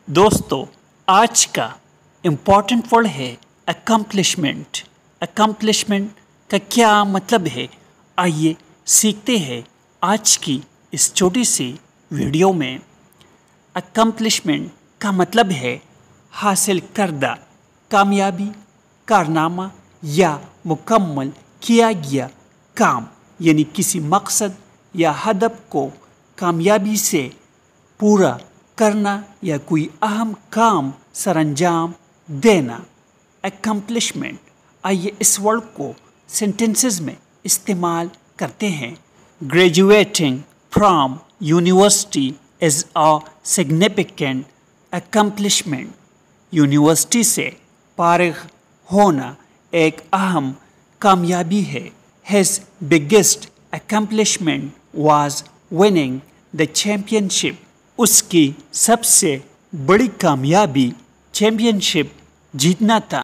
دوستو آج کا امپورٹنٹ ورڈ ہے اکمپلشمنٹ۔ اکمپلشمنٹ کا کیا مطلب ہے، آئیے سیکھتے ہیں آج کی اس چھوٹی سی ویڈیو میں۔ اکمپلشمنٹ کا مطلب ہے حاصل کردہ کامیابی، کارنامہ یا مکمل کیا گیا کام، یعنی کسی مقصد یا ہدف کو کامیابی سے پورا کرنا یا کوئی اہم کام سر انجام دینا۔ اکمپلشمنٹ، آئیے اس ورڈ کو سینٹنسز میں استعمال کرتے ہیں۔ Graduating from university is a significant accomplishment. University سے فارغ ہونا ایک اہم کامیابی ہے۔ His biggest accomplishment was winning the championship. اس کی سب سے بڑی کامیابی چیمپئن شپ جیتنا تھا۔